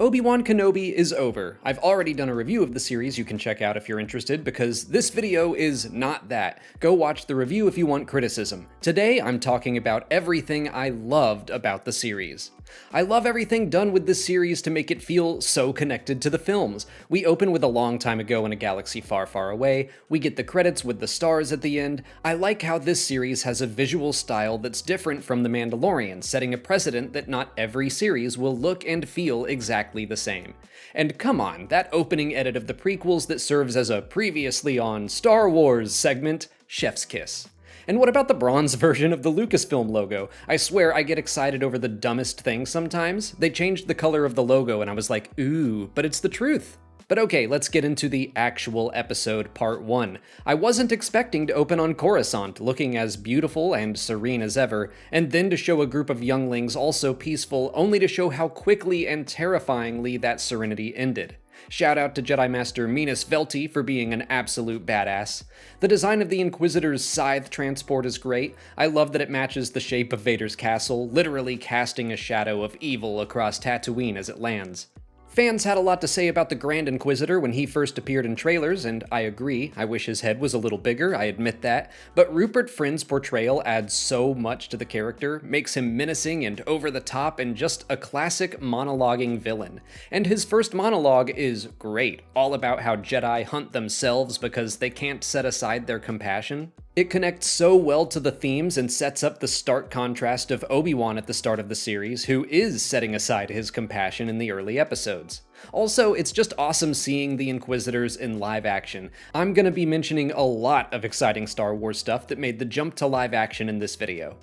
Obi-Wan Kenobi is over. I've already done a review of the series you can check out if you're interested, because this video is not that. Go watch the review if you want criticism. Today, I'm talking about everything I loved about the series. I love everything done with this series to make it feel so connected to the films. We open with a long time ago in a galaxy far, far away. We get the credits with the stars at the end. I like how this series has a visual style that's different from The Mandalorian, setting a precedent that not every series will look and feel exactly the same. And come on, that opening edit of the prequels that serves as a previously on Star Wars segment, chef's kiss. And what about the bronze version of the Lucasfilm logo? I swear I get excited over the dumbest things sometimes. They changed the color of the logo and I was like, ooh, but it's the truth. But okay, let's get into the actual episode, part 1. I wasn't expecting to open on Coruscant, looking as beautiful and serene as ever, and then to show a group of younglings also peaceful, only to show how quickly and terrifyingly that serenity ended. Shout out to Jedi Master Minas Velti for being an absolute badass. The design of the Inquisitor's scythe transport is great. I love that it matches the shape of Vader's castle, literally casting a shadow of evil across Tatooine as it lands. Fans had a lot to say about the Grand Inquisitor when he first appeared in trailers, and I agree. I wish his head was a little bigger, I admit that. But Rupert Friend's portrayal adds so much to the character, makes him menacing and over the top and just a classic monologuing villain. And his first monologue is great, all about how Jedi hunt themselves because they can't set aside their compassion. It connects so well to the themes and sets up the stark contrast of Obi-Wan at the start of the series, who is setting aside his compassion in the early episodes. Also, it's just awesome seeing the Inquisitors in live action. I'm gonna be mentioning a lot of exciting Star Wars stuff that made the jump to live action in this video.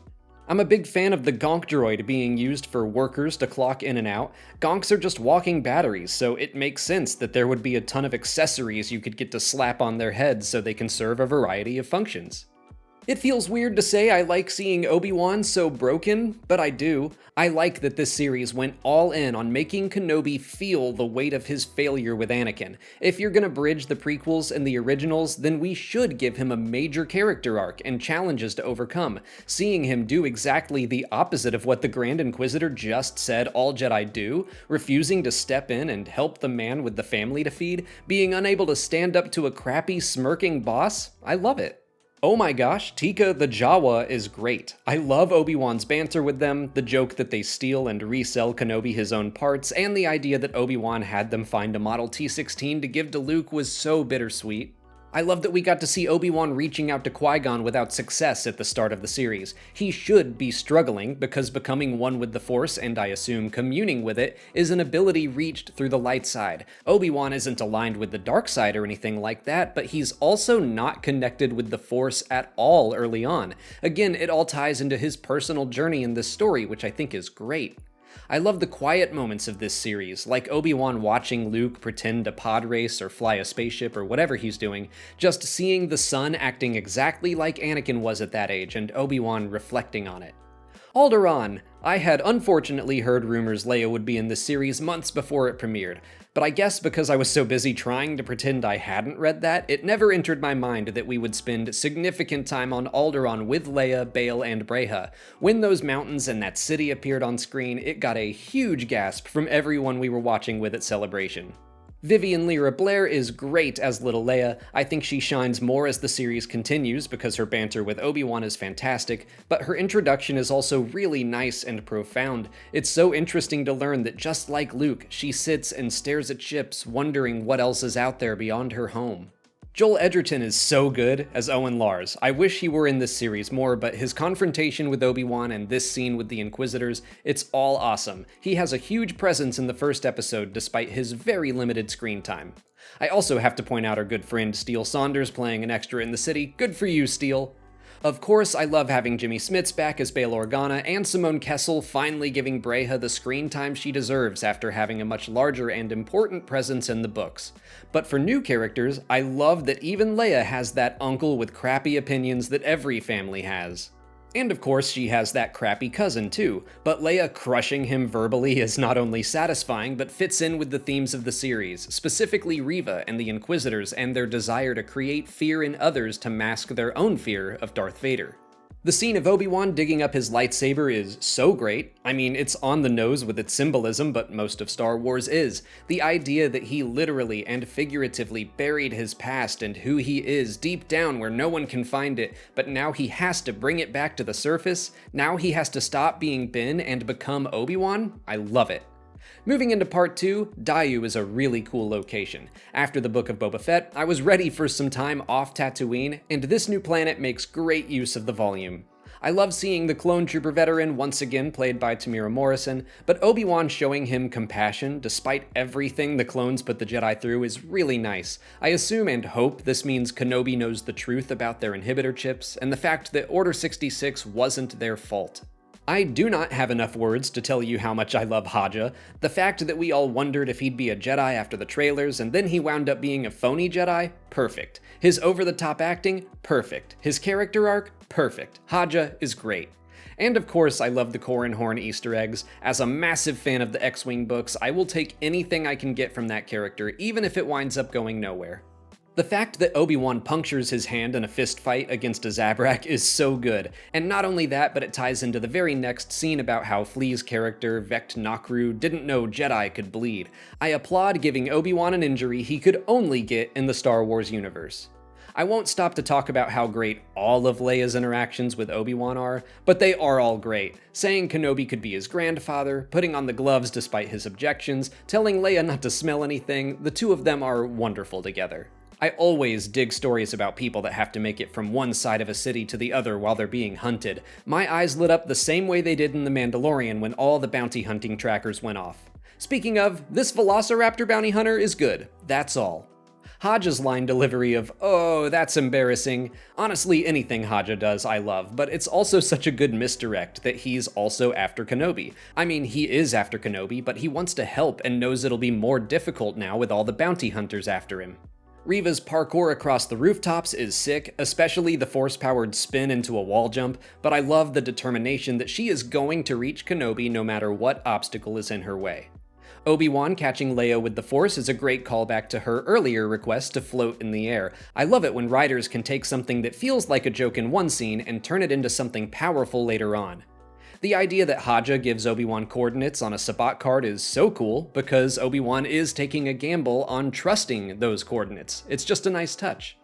I'm a big fan of the gonk droid being used for workers to clock in and out. Gonks are just walking batteries, so it makes sense that there would be a ton of accessories you could get to slap on their heads so they can serve a variety of functions. It feels weird to say I like seeing Obi-Wan so broken, but I do. I like that this series went all in on making Kenobi feel the weight of his failure with Anakin. If you're gonna bridge the prequels and the originals, then we should give him a major character arc and challenges to overcome. Seeing him do exactly the opposite of what the Grand Inquisitor just said all Jedi do, refusing to step in and help the man with the family to feed, being unable to stand up to a crappy, smirking boss, I love it. Oh my gosh, Tika the Jawa is great. I love Obi-Wan's banter with them, the joke that they steal and resell Kenobi his own parts, and the idea that Obi-Wan had them find a Model T-16 to give to Luke was so bittersweet. I love that we got to see Obi-Wan reaching out to Qui-Gon without success at the start of the series. He should be struggling, because becoming one with the Force, and I assume communing with it, is an ability reached through the light side. Obi-Wan isn't aligned with the dark side or anything like that, but he's also not connected with the Force at all early on. Again, it all ties into his personal journey in this story, which I think is great. I love the quiet moments of this series, like Obi-Wan watching Luke pretend to pod race or fly a spaceship or whatever he's doing, just seeing the son acting exactly like Anakin was at that age and Obi-Wan reflecting on it. Alderaan. I had unfortunately heard rumors Leia would be in this series months before it premiered, but I guess because I was so busy trying to pretend I hadn't read that, it never entered my mind that we would spend significant time on Alderaan with Leia, Bail, and Breha. When those mountains and that city appeared on screen, it got a huge gasp from everyone we were watching with at Celebration. Vivian Lyra Blair is great as Little Leia. I think she shines more as the series continues because her banter with Obi-Wan is fantastic, but her introduction is also really nice and profound. It's so interesting to learn that just like Luke, she sits and stares at ships, wondering what else is out there beyond her home. Joel Edgerton is so good as Owen Lars. I wish he were in this series more, but his confrontation with Obi-Wan and this scene with the Inquisitors, it's all awesome. He has a huge presence in the first episode despite his very limited screen time. I also have to point out our good friend Steele Saunders playing an extra in the city. Good for you, Steele. Of course, I love having Jimmy Smits back as Bail Organa and Simone Kessel finally giving Breha the screen time she deserves after having a much larger and important presence in the books. But for new characters, I love that even Leia has that uncle with crappy opinions that every family has. And of course, she has that crappy cousin too, but Leia crushing him verbally is not only satisfying, but fits in with the themes of the series, specifically Reva and the Inquisitors and their desire to create fear in others to mask their own fear of Darth Vader. The scene of Obi-Wan digging up his lightsaber is so great. I mean, it's on the nose with its symbolism, but most of Star Wars is. The idea that he literally and figuratively buried his past and who he is deep down where no one can find it, but now he has to bring it back to the surface. Now he has to stop being Ben and become Obi-Wan. I love it. Moving into part 2, Daiyu is a really cool location. After the Book of Boba Fett, I was ready for some time off Tatooine, and this new planet makes great use of the volume. I love seeing the clone trooper veteran once again played by Tamira Morrison, but Obi-Wan showing him compassion despite everything the clones put the Jedi through is really nice. I assume and hope this means Kenobi knows the truth about their inhibitor chips, and the fact that Order 66 wasn't their fault. I do not have enough words to tell you how much I love Haja. The fact that we all wondered if he'd be a Jedi after the trailers, and then he wound up being a phony Jedi? Perfect. His over-the-top acting? Perfect. His character arc? Perfect. Haja is great. And of course, I love the Corran Horn Easter eggs. As a massive fan of the X-Wing books, I will take anything I can get from that character, even if it winds up going nowhere. The fact that Obi-Wan punctures his hand in a fist fight against a Zabrak is so good, and not only that, but it ties into the very next scene about how Flea's character, Vect Nakru, didn't know Jedi could bleed. I applaud giving Obi-Wan an injury he could only get in the Star Wars universe. I won't stop to talk about how great all of Leia's interactions with Obi-Wan are, but they are all great. Saying Kenobi could be his grandfather, putting on the gloves despite his objections, telling Leia not to smell anything, the two of them are wonderful together. I always dig stories about people that have to make it from one side of a city to the other while they're being hunted. My eyes lit up the same way they did in The Mandalorian when all the bounty hunting trackers went off. Speaking of, this Velociraptor bounty hunter is good. That's all. Haja's line delivery of, "Oh, that's embarrassing." Honestly, anything Haja does I love, but it's also such a good misdirect that he's also after Kenobi. I mean, he is after Kenobi, but he wants to help and knows it'll be more difficult now with all the bounty hunters after him. Reva's parkour across the rooftops is sick, especially the force-powered spin into a wall jump, but I love the determination that she is going to reach Kenobi no matter what obstacle is in her way. Obi-Wan catching Leia with the Force is a great callback to her earlier request to float in the air. I love it when writers can take something that feels like a joke in one scene and turn it into something powerful later on. The idea that Haja gives Obi-Wan coordinates on a Sabacc card is so cool, because Obi-Wan is taking a gamble on trusting those coordinates. It's just a nice touch.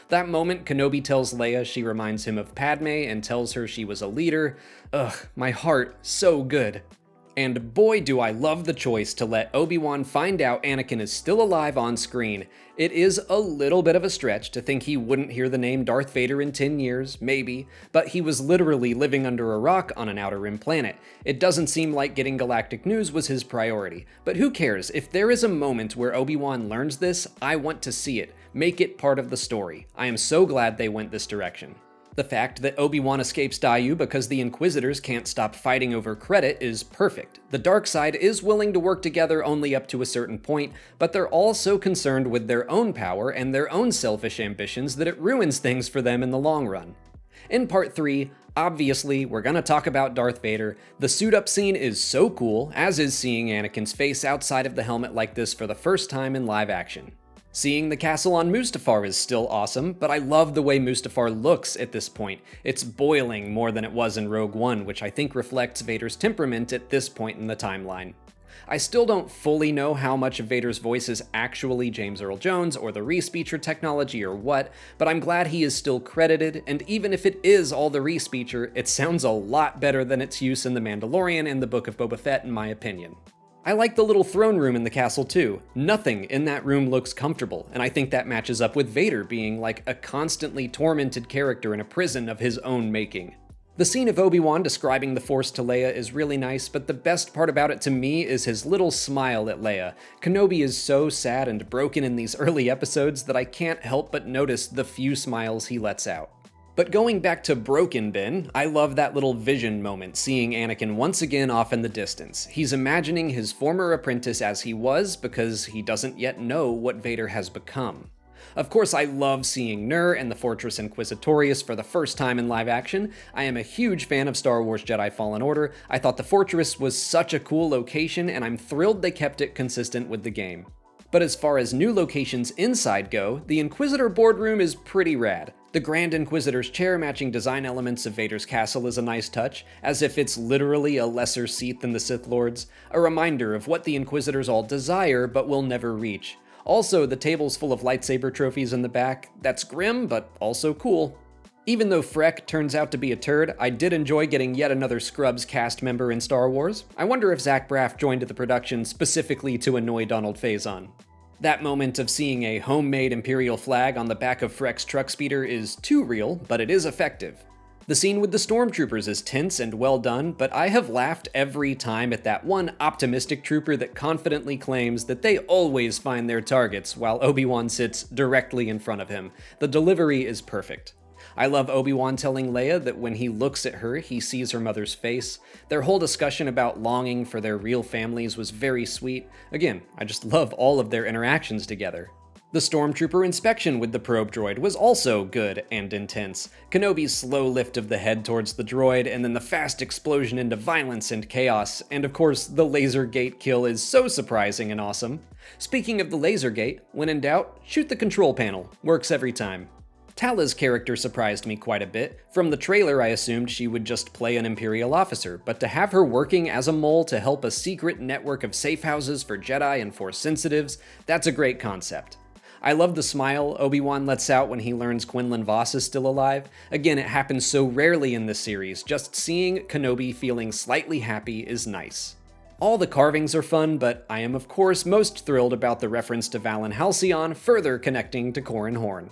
That moment Kenobi tells Leia she reminds him of Padme and tells her she was a leader. Ugh, my heart, so good. And boy do I love the choice to let Obi-Wan find out Anakin is still alive on screen. It is a little bit of a stretch to think he wouldn't hear the name Darth Vader in 10 years, maybe, but he was literally living under a rock on an Outer Rim planet. It doesn't seem like getting galactic news was his priority, but who cares? If there is a moment where Obi-Wan learns this, I want to see it. Make it part of the story. I am so glad they went this direction. The fact that Obi-Wan escapes Daiyu because the Inquisitors can't stop fighting over credit is perfect. The dark side is willing to work together only up to a certain point, but they're all so concerned with their own power and their own selfish ambitions that it ruins things for them in the long run. In part 3, obviously, we're gonna talk about Darth Vader. The suit-up scene is so cool, as is seeing Anakin's face outside of the helmet like this for the first time in live action. Seeing the castle on Mustafar is still awesome, but I love the way Mustafar looks at this point. It's boiling more than it was in Rogue One, which I think reflects Vader's temperament at this point in the timeline. I still don't fully know how much of Vader's voice is actually James Earl Jones or the respeecher technology or what, but I'm glad he is still credited, and even if it is all the respeecher, it sounds a lot better than its use in The Mandalorian and the Book of Boba Fett in my opinion. I like the little throne room in the castle too. Nothing in that room looks comfortable, and I think that matches up with Vader being like a constantly tormented character in a prison of his own making. The scene of Obi-Wan describing the Force to Leia is really nice, but the best part about it to me is his little smile at Leia. Kenobi is so sad and broken in these early episodes that I can't help but notice the few smiles he lets out. But going back to Broken Ben, I love that little vision moment, seeing Anakin once again off in the distance. He's imagining his former apprentice as he was because he doesn't yet know what Vader has become. Of course, I love seeing Nur and the Fortress Inquisitorius for the first time in live action. I am a huge fan of Star Wars Jedi Fallen Order. I thought the Fortress was such a cool location, and I'm thrilled they kept it consistent with the game. But as far as new locations inside go, the Inquisitor boardroom is pretty rad. The Grand Inquisitor's chair matching design elements of Vader's castle is a nice touch, as if it's literally a lesser seat than the Sith Lords, a reminder of what the Inquisitors all desire but will never reach. Also, the table's full of lightsaber trophies in the back. That's grim, but also cool. Even though Freck turns out to be a turd, I did enjoy getting yet another Scrubs cast member in Star Wars. I wonder if Zach Braff joined the production specifically to annoy Donald Faison. That moment of seeing a homemade Imperial flag on the back of Freck's truck speeder is too real, but it is effective. The scene with the stormtroopers is tense and well done, but I have laughed every time at that one optimistic trooper that confidently claims that they always find their targets while Obi-Wan sits directly in front of him. The delivery is perfect. I love Obi-Wan telling Leia that when he looks at her, he sees her mother's face. Their whole discussion about longing for their real families was very sweet. Again, I just love all of their interactions together. The stormtrooper inspection with the probe droid was also good and intense. Kenobi's slow lift of the head towards the droid, and then the fast explosion into violence and chaos, and of course, the laser gate kill is so surprising and awesome. Speaking of the laser gate, when in doubt, shoot the control panel. Works every time. Tala's character surprised me quite a bit. From the trailer, I assumed she would just play an Imperial officer, but to have her working as a mole to help a secret network of safe houses for Jedi and Force sensitives, that's a great concept. I love the smile Obi-Wan lets out when he learns Quinlan Vos is still alive. Again, it happens so rarely in this series, just seeing Kenobi feeling slightly happy is nice. All the carvings are fun, but I am of course most thrilled about the reference to Valen Halcyon further connecting to Corran Horn.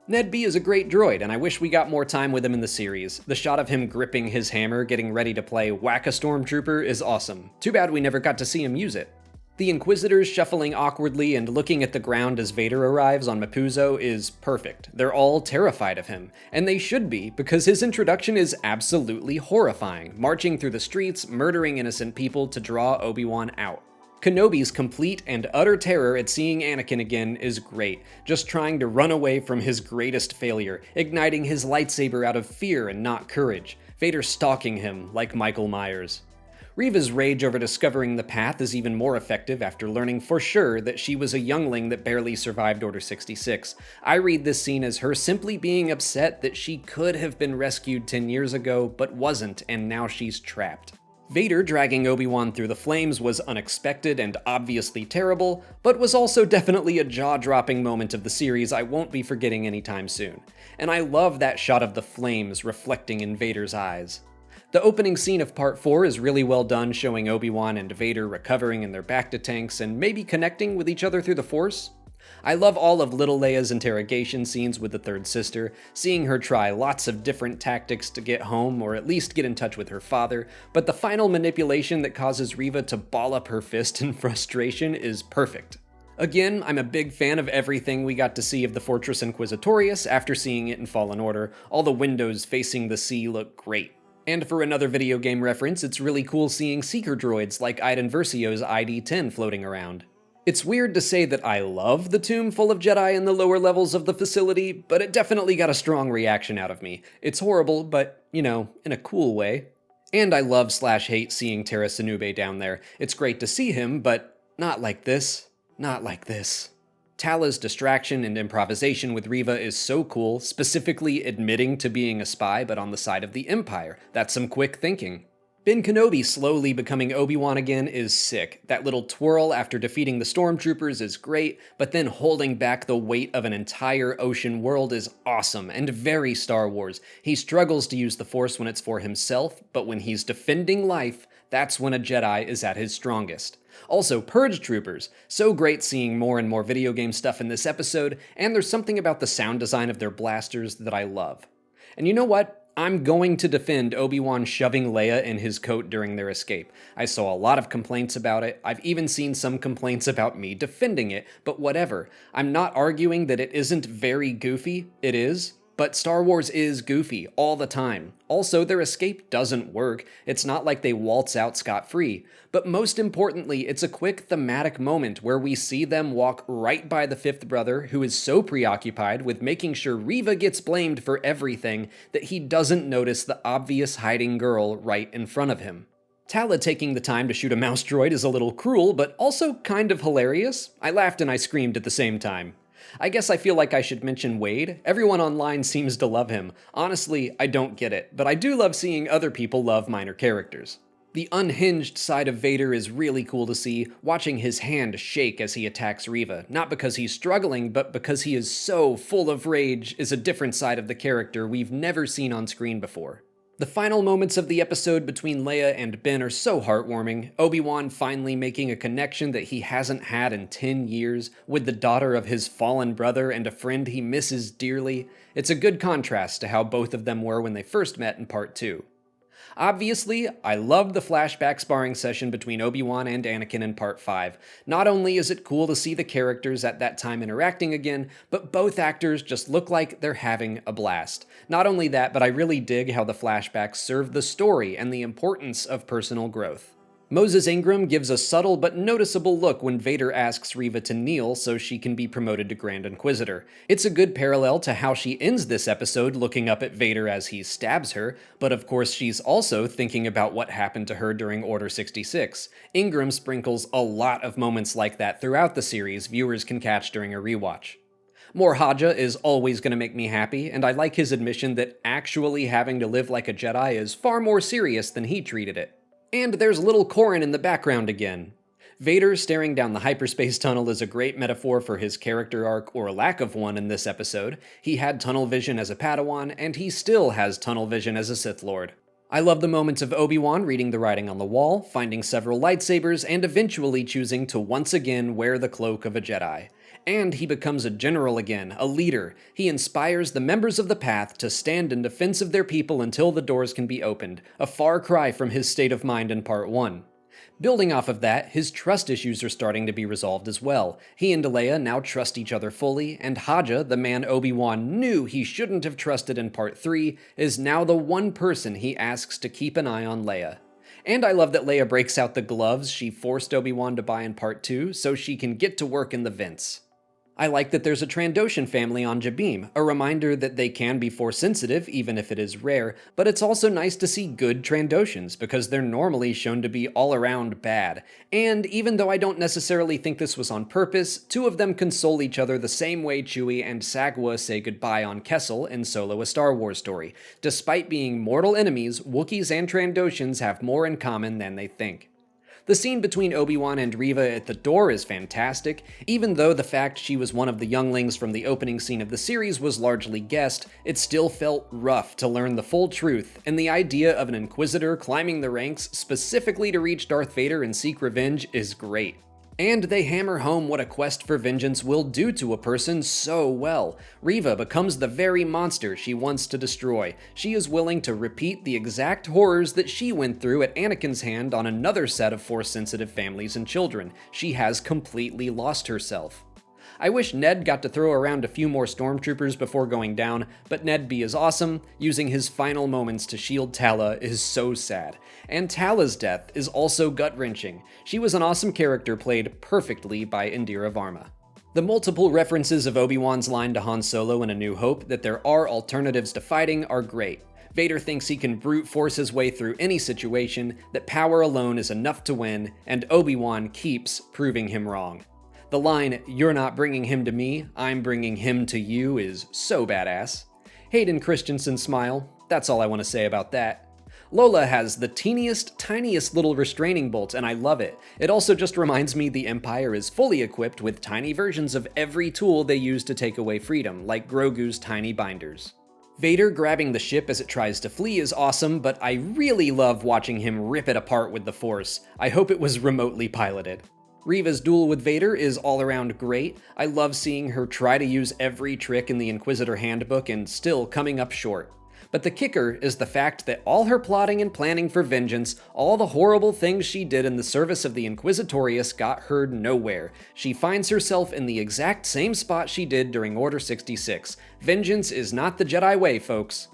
Ned B is a great droid, and I wish we got more time with him in the series. The shot of him gripping his hammer, getting ready to play Whack a Stormtrooper is awesome. Too bad we never got to see him use it. The Inquisitors shuffling awkwardly and looking at the ground as Vader arrives on Mapuzo is perfect. They're all terrified of him, and they should be, because his introduction is absolutely horrifying, marching through the streets, murdering innocent people to draw Obi-Wan out. Kenobi's complete and utter terror at seeing Anakin again is great, just trying to run away from his greatest failure, igniting his lightsaber out of fear and not courage, Vader stalking him like Michael Myers. Reva's rage over discovering the Path is even more effective after learning for sure that she was a youngling that barely survived Order 66. I read this scene as her simply being upset that she could have been rescued 10 years ago, but wasn't, and now she's trapped. Vader dragging Obi-Wan through the flames was unexpected and obviously terrible, but was also definitely a jaw-dropping moment of the series I won't be forgetting anytime soon. And I love that shot of the flames reflecting in Vader's eyes. The opening scene of Part 4 is really well done, showing Obi-Wan and Vader recovering in their bacta tanks and maybe connecting with each other through the Force. I love all of little Leia's interrogation scenes with the third sister, seeing her try lots of different tactics to get home or at least get in touch with her father, but the final manipulation that causes Reva to ball up her fist in frustration is perfect. Again, I'm a big fan of everything we got to see of the Fortress Inquisitorius after seeing it in Fallen Order. All the windows facing the sea look great. And for another video game reference, it's really cool seeing seeker droids like Iden Versio's ID-10 floating around. It's weird to say that I love the tomb full of Jedi in the lower levels of the facility, but it definitely got a strong reaction out of me. It's horrible, but, you know, in a cool way. And I love/hate seeing Tera Sinube down there. It's great to see him, but not like this. Not like this. Tala's distraction and improvisation with Reva is so cool, specifically admitting to being a spy but on the side of the Empire. That's some quick thinking. Ben Kenobi slowly becoming Obi-Wan again is sick. That little twirl after defeating the stormtroopers is great, but then holding back the weight of an entire ocean world is awesome and very Star Wars. He struggles to use the Force when it's for himself, but when he's defending life, that's when a Jedi is at his strongest. Also, Purge Troopers. So great seeing more and more video game stuff in this episode, and there's something about the sound design of their blasters that I love. And you know what? I'm going to defend Obi-Wan shoving Leia in his coat during their escape. I saw a lot of complaints about it. I've even seen some complaints about me defending it, but whatever. I'm not arguing that it isn't very goofy. It is. But Star Wars is goofy all the time. Also, their escape doesn't work. It's not like they waltz out scot-free. But most importantly, it's a quick thematic moment where we see them walk right by the fifth brother, who is so preoccupied with making sure Reva gets blamed for everything that he doesn't notice the obvious hiding girl right in front of him. Tala taking the time to shoot a mouse droid is a little cruel, but also kind of hilarious. I laughed and I screamed at the same time. I guess I feel like I should mention Wade. Everyone online seems to love him. Honestly, I don't get it, but I do love seeing other people love minor characters. The unhinged side of Vader is really cool to see, watching his hand shake as he attacks Reva. Not because he's struggling, but because he is so full of rage is a different side of the character we've never seen on screen before. The final moments of the episode between Leia and Ben are so heartwarming. Obi-Wan finally making a connection that he hasn't had in 10 years with the daughter of his fallen brother and a friend he misses dearly. It's a good contrast to how both of them were when they first met in Part 2. Obviously, I loved the flashback sparring session between Obi-Wan and Anakin in Part 5. Not only is it cool to see the characters at that time interacting again, but both actors just look like they're having a blast. Not only that, but I really dig how the flashbacks serve the story and the importance of personal growth. Moses Ingram gives a subtle but noticeable look when Vader asks Reva to kneel so she can be promoted to Grand Inquisitor. It's a good parallel to how she ends this episode looking up at Vader as he stabs her, but of course she's also thinking about what happened to her during Order 66. Ingram sprinkles a lot of moments like that throughout the series viewers can catch during a rewatch. More Haja is always going to make me happy, and I like his admission that actually having to live like a Jedi is far more serious than he treated it. And there's little Corran in the background again. Vader staring down the hyperspace tunnel is a great metaphor for his character arc or lack of one in this episode. He had tunnel vision as a Padawan, and he still has tunnel vision as a Sith Lord. I love the moments of Obi-Wan reading the writing on the wall, finding several lightsabers, and eventually choosing to once again wear the cloak of a Jedi. And he becomes a general again, a leader. He inspires the members of the Path to stand in defense of their people until the doors can be opened, a far cry from his state of mind in Part 1. Building off of that, his trust issues are starting to be resolved as well. He and Leia now trust each other fully, and Haja, the man Obi-Wan knew he shouldn't have trusted in Part 3, is now the one person he asks to keep an eye on Leia. And I love that Leia breaks out the gloves she forced Obi-Wan to buy in Part 2 so she can get to work in the vents. I like that there's a Trandoshan family on Jabeam, a reminder that they can be Force-sensitive, even if it is rare, but it's also nice to see good Trandoshans, because they're normally shown to be all-around bad. And even though I don't necessarily think this was on purpose, two of them console each other the same way Chewie and Sagwa say goodbye on Kessel in Solo: A Star Wars Story. Despite being mortal enemies, Wookiees and Trandoshans have more in common than they think. The scene between Obi-Wan and Reva at the door is fantastic. Even though the fact she was one of the younglings from the opening scene of the series was largely guessed, it still felt rough to learn the full truth, and the idea of an Inquisitor climbing the ranks specifically to reach Darth Vader and seek revenge is great. And they hammer home what a quest for vengeance will do to a person so well. Reva becomes the very monster she wants to destroy. She is willing to repeat the exact horrors that she went through at Anakin's hand on another set of Force-sensitive families and children. She has completely lost herself. I wish Ned got to throw around a few more stormtroopers before going down, but Ned B is awesome. Using his final moments to shield Tala is so sad. And Tala's death is also gut-wrenching. She was an awesome character played perfectly by Indira Varma. The multiple references of Obi-Wan's line to Han Solo in A New Hope that there are alternatives to fighting are great. Vader thinks he can brute force his way through any situation, that power alone is enough to win, and Obi-Wan keeps proving him wrong. The line, "You're not bringing him to me, I'm bringing him to you," is so badass. Hayden Christensen smile, that's all I want to say about that. Lola has the tiniest little restraining bolt, and I love it. It also just reminds me the Empire is fully equipped with tiny versions of every tool they use to take away freedom, like Grogu's tiny binders. Vader grabbing the ship as it tries to flee is awesome, but I really love watching him rip it apart with the Force. I hope it was remotely piloted. Reva's duel with Vader is all around great. I love seeing her try to use every trick in the Inquisitor handbook and still coming up short. But the kicker is the fact that all her plotting and planning for vengeance, all the horrible things she did in the service of the Inquisitorius got her nowhere. She finds herself in the exact same spot she did during Order 66. Vengeance is not the Jedi way, folks.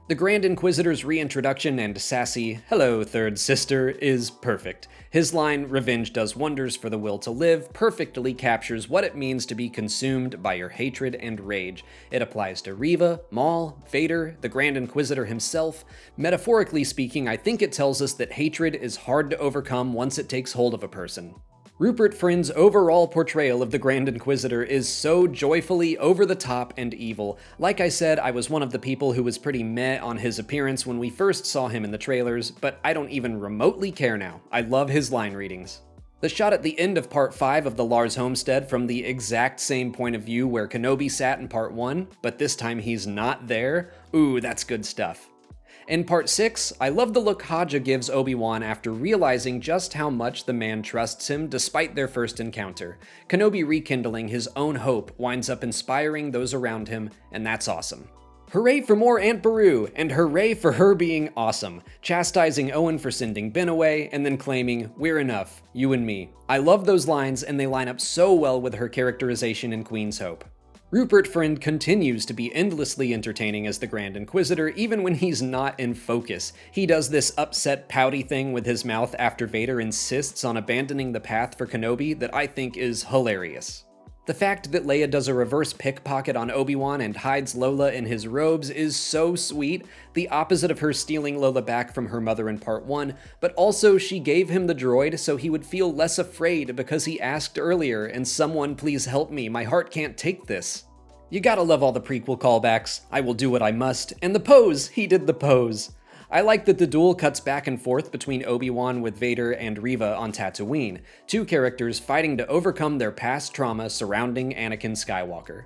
The Grand Inquisitor's reintroduction and sassy, "Hello, third sister," is perfect. His line, "Revenge does wonders for the will to live," perfectly captures what it means to be consumed by your hatred and rage. It applies to Reva, Maul, Vader, the Grand Inquisitor himself. Metaphorically speaking, I think it tells us that hatred is hard to overcome once it takes hold of a person. Rupert Friend's overall portrayal of the Grand Inquisitor is so joyfully over the top and evil. Like I said, I was one of the people who was pretty meh on his appearance when we first saw him in the trailers, but I don't even remotely care now. I love his line readings. The shot at the end of Part 5 of the Lars homestead from the exact same point of view where Kenobi sat in Part 1, but this time he's not there, ooh, that's good stuff. In Part 6, I love the look Haja gives Obi-Wan after realizing just how much the man trusts him despite their first encounter. Kenobi rekindling his own hope winds up inspiring those around him, and that's awesome. Hooray for more Aunt Beru, and hooray for her being awesome, chastising Owen for sending Ben away, and then claiming, "We're enough, you and me." I love those lines, and they line up so well with her characterization in Queen's Hope. Rupert Friend continues to be endlessly entertaining as the Grand Inquisitor, even when he's not in focus. He does this upset, pouty thing with his mouth after Vader insists on abandoning the path for Kenobi that I think is hilarious. The fact that Leia does a reverse pickpocket on Obi-Wan and hides Lola in his robes is so sweet, the opposite of her stealing Lola back from her mother in Part 1, but also she gave him the droid so he would feel less afraid because he asked earlier, "And someone please help me, my heart can't take this." You gotta love all the prequel callbacks, "I will do what I must," and the pose, he did the pose. I like that the duel cuts back and forth between Obi-Wan with Vader and Reva on Tatooine, two characters fighting to overcome their past trauma surrounding Anakin Skywalker.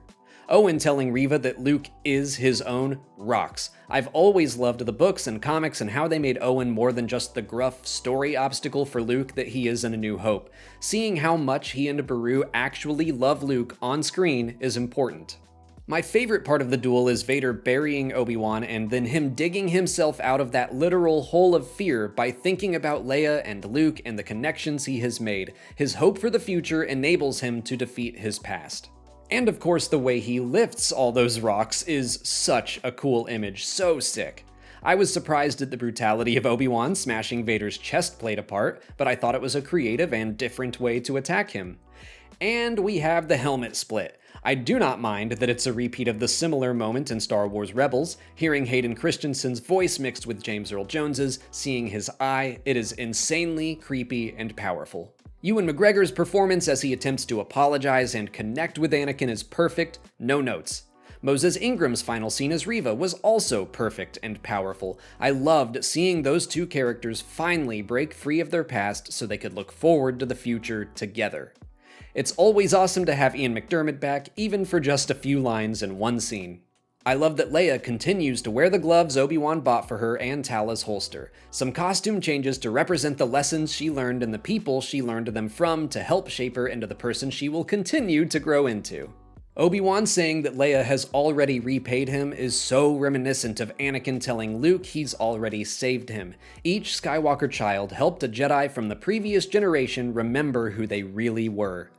Owen telling Reva that Luke is his own rocks. I've always loved the books and comics and how they made Owen more than just the gruff story obstacle for Luke that he is in A New Hope. Seeing how much he and Beru actually love Luke on screen is important. My favorite part of the duel is Vader burying Obi-Wan and then him digging himself out of that literal hole of fear by thinking about Leia and Luke and the connections he has made. His hope for the future enables him to defeat his past. And of course, the way he lifts all those rocks is such a cool image, so sick. I was surprised at the brutality of Obi-Wan smashing Vader's chest plate apart, but I thought it was a creative and different way to attack him. And we have the helmet split. I do not mind that it's a repeat of the similar moment in Star Wars Rebels, hearing Hayden Christensen's voice mixed with James Earl Jones's, seeing his eye, it is insanely creepy and powerful. Ewan McGregor's performance as he attempts to apologize and connect with Anakin is perfect, no notes. Moses Ingram's final scene as Reva was also perfect and powerful. I loved seeing those two characters finally break free of their past so they could look forward to the future together. It's always awesome to have Ian McDiarmid back, even for just a few lines in one scene. I love that Leia continues to wear the gloves Obi-Wan bought for her and Tala's holster. Some costume changes to represent the lessons she learned and the people she learned them from to help shape her into the person she will continue to grow into. Obi-Wan saying that Leia has already repaid him is so reminiscent of Anakin telling Luke he's already saved him. Each Skywalker child helped a Jedi from the previous generation remember who they really were.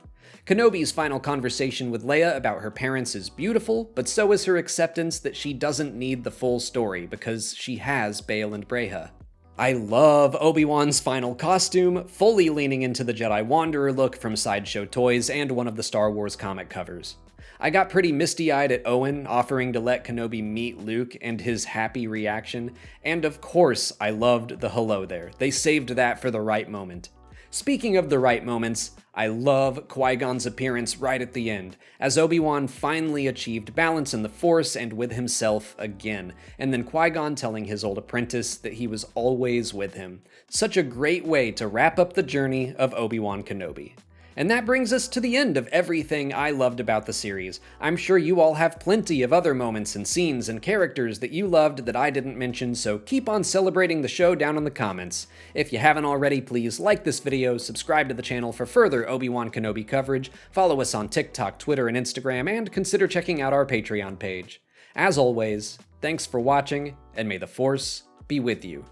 Kenobi's final conversation with Leia about her parents is beautiful, but so is her acceptance that she doesn't need the full story because she has Bail and Breha. I love Obi-Wan's final costume, fully leaning into the Jedi Wanderer look from Sideshow Toys and one of the Star Wars comic covers. I got pretty misty-eyed at Owen offering to let Kenobi meet Luke and his happy reaction, and of course I loved the hello there. They saved that for the right moment. Speaking of the right moments, I love Qui-Gon's appearance right at the end, as Obi-Wan finally achieved balance in the Force and with himself again, and then Qui-Gon telling his old apprentice that he was always with him. Such a great way to wrap up the journey of Obi-Wan Kenobi. And that brings us to the end of everything I loved about the series. I'm sure you all have plenty of other moments and scenes and characters that you loved that I didn't mention, so keep on celebrating the show down in the comments. If you haven't already, please like this video, subscribe to the channel for further Obi-Wan Kenobi coverage, follow us on TikTok, Twitter, and Instagram, and consider checking out our Patreon page. As always, thanks for watching, and may the Force be with you.